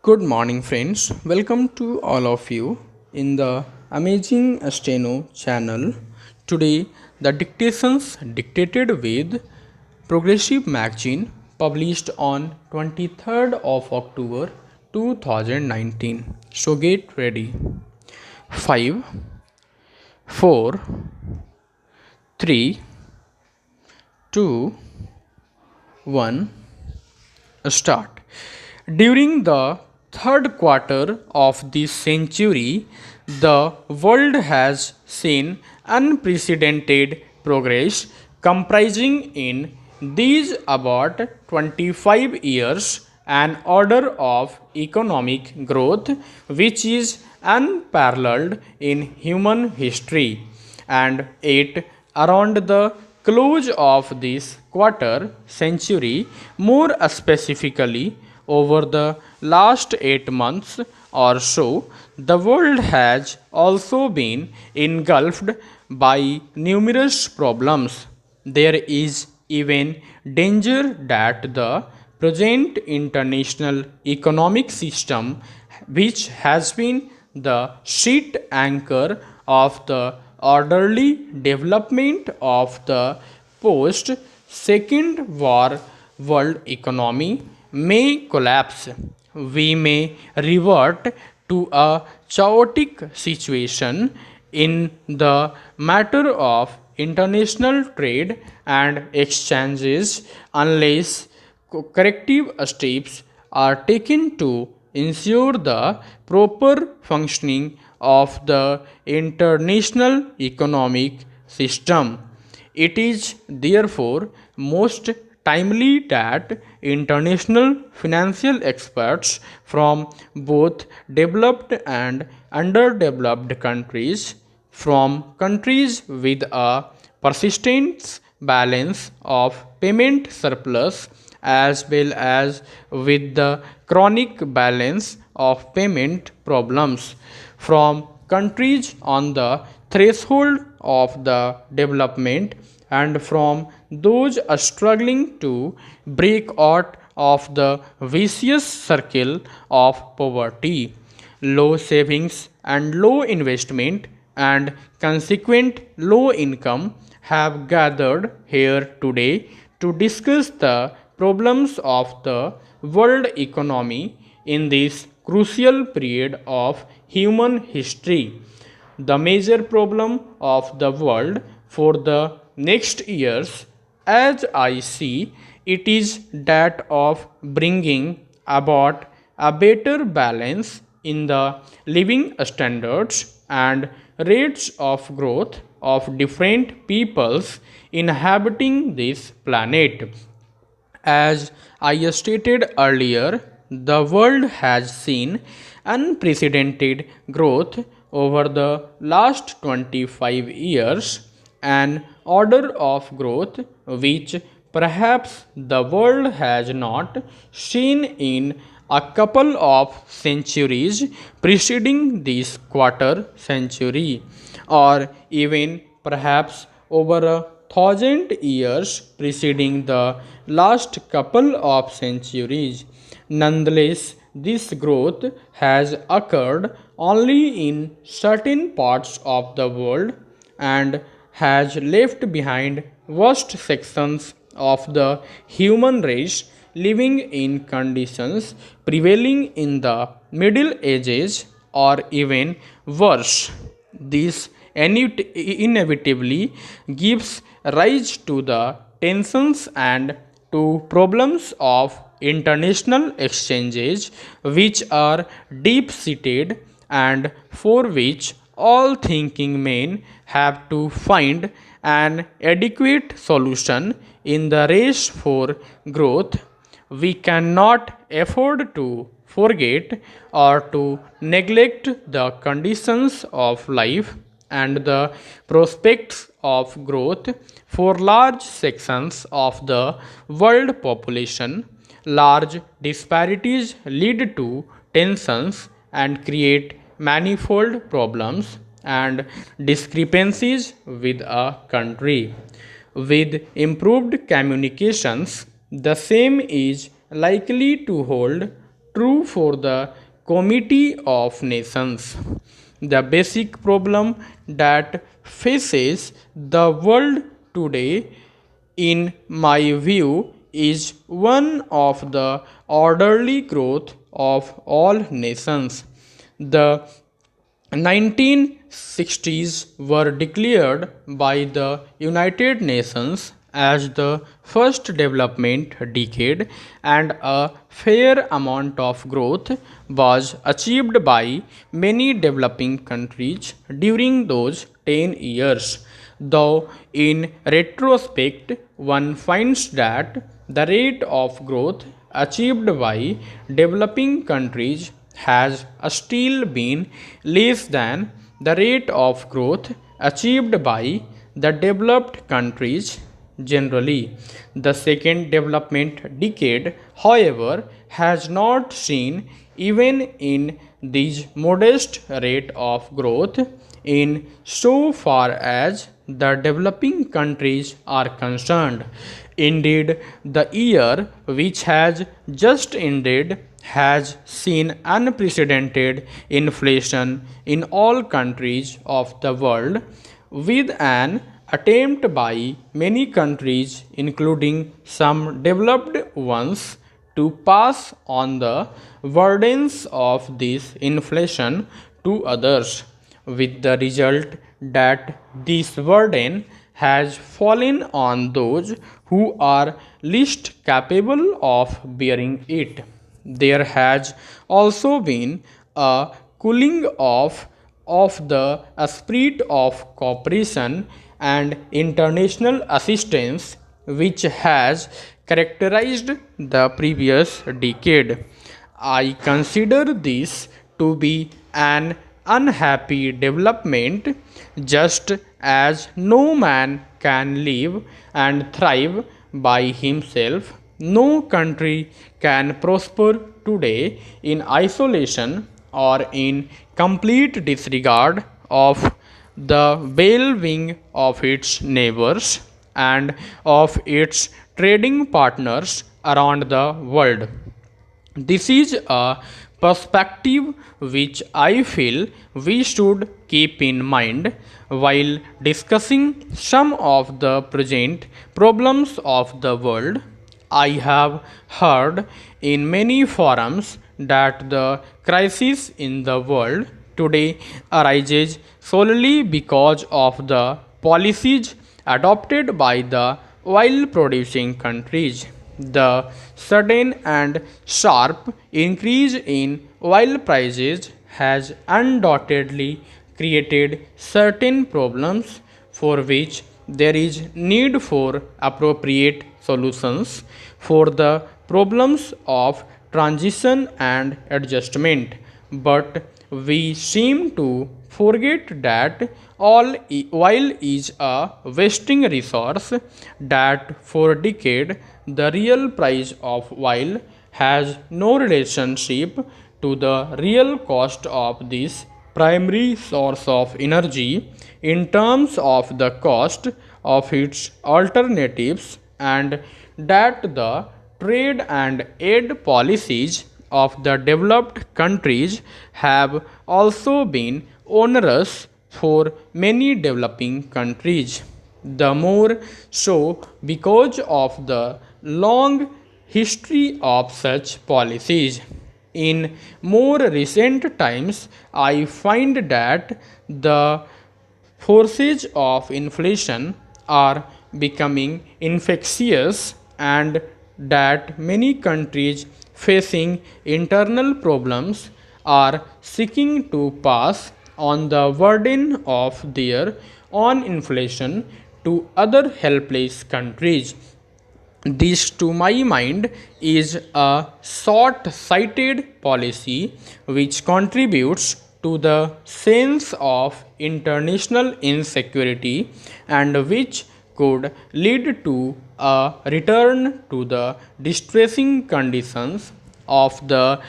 Good morning, friends. Welcome to all of you in the Amazing Steno channel. Today, the dictations dictated with Progressive Magazine published on 23rd of October 2019. So get ready. 5, 4, 3, 2, 1. Start. During the third quarter of this century, the world has seen unprecedented progress comprising in these about 25 years an order of economic growth which is unparalleled in human history, and it around the close of this quarter century, more specifically over the last 8 months or so, the world has also been engulfed by numerous problems. There is even danger that the present international economic system, which has been the sheet anchor of the orderly development of the post Second War world economy, may collapse. We may revert to a chaotic situation in the matter of international trade and exchanges unless corrective steps are taken to ensure the proper functioning of the international economic system. It is therefore most timely that international financial experts from both developed and underdeveloped countries, from countries with a persistent balance of payment surplus as well as with the chronic balance of payment problems, from countries on the threshold of the development, and from those struggling to break out of the vicious circle of poverty, low savings and low investment, and consequent low income, have gathered here today to discuss the problems of the world economy in this crucial period of human history. The major problem of the world for the next years, as I see it, is that of bringing about a better balance in the living standards and rates of growth of different peoples inhabiting this planet. As I stated earlier, the world has seen unprecedented growth over the last 25 years, an order of growth which perhaps the world has not seen in a couple of centuries preceding this quarter century, or even perhaps over a thousand years preceding the last couple of centuries. Nonetheless, this growth has occurred only in certain parts of the world and has left behind vast sections of the human race living in conditions prevailing in the Middle Ages or even worse. This inevitably gives rise to the tensions and to problems of international exchanges which are deep seated and for which all thinking men have to find an adequate solution in the race for growth. We cannot afford to forget or to neglect the conditions of life and the prospects of growth for large sections of the world population. Large disparities lead to tensions and create manifold problems and discrepancies with a country. With improved communications, the same is likely to hold true for the Committee of Nations. The basic problem that faces the world today, in my view, is one of the orderly growth of all nations. The 1960s were declared by the United Nations as the first development decade, and a fair amount of growth was achieved by many developing countries during those 10 years. Though, in retrospect, one finds that the rate of growth achieved by developing countries has still been less than the rate of growth achieved by the developed countries generally. The second development decade, however, has not seen, even in this modest rate of growth, in so far as the developing countries are concerned. Indeed, the year which has just ended has seen unprecedented inflation in all countries of the world, with an attempt by many countries, including some developed ones, to pass on the burdens of this inflation to others, with the result that this burden has fallen on those who are least capable of bearing it. There has also been a cooling off of the spirit of cooperation and international assistance which has characterized the previous decade. I consider this to be an unhappy development, just as no man can live and thrive by himself. No country can prosper today in isolation or in complete disregard of the well being of its neighbors and of its trading partners around the world. This is a perspective which I feel we should keep in mind while discussing some of the present problems of the world. I have heard in many forums that the crisis in the world today arises solely because of the policies adopted by the oil producing countries. The sudden and sharp increase in oil prices has undoubtedly created certain problems for which there is need for appropriate solutions. For the problems of transition and adjustment, but we seem to forget that oil is a wasting resource, that for decades the real price of oil has no relationship to the real cost of this primary source of energy in terms of the cost of its alternatives, and that the trade and aid policies of the developed countries have also been onerous for many developing countries. The more so because of the long history of such policies. In more recent times, I find that the forces of inflation are becoming infectious, and that many countries facing internal problems are seeking to pass on the burden of their own inflation to other helpless countries. This, to my mind, is a short sighted policy which contributes to the sense of international insecurity and which could lead to a return to the distressing conditions of the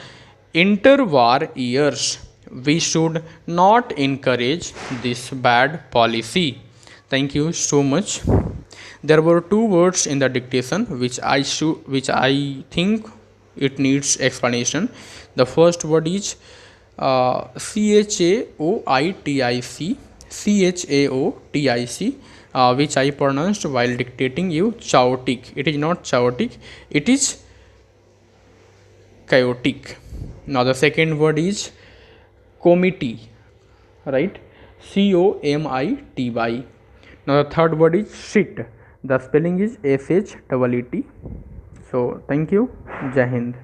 interwar years. We should not encourage this bad policy. Thank you so much. There were two words in the dictation which I think it needs explanation. The first word is chaoitic, chaotic, which I pronounced while dictating you chaotic. It is not chaotic, it is chaotic. Now the second word is committee, right? comity. Now the third word is shit. The spelling is shet. So thank you. Jai Hind.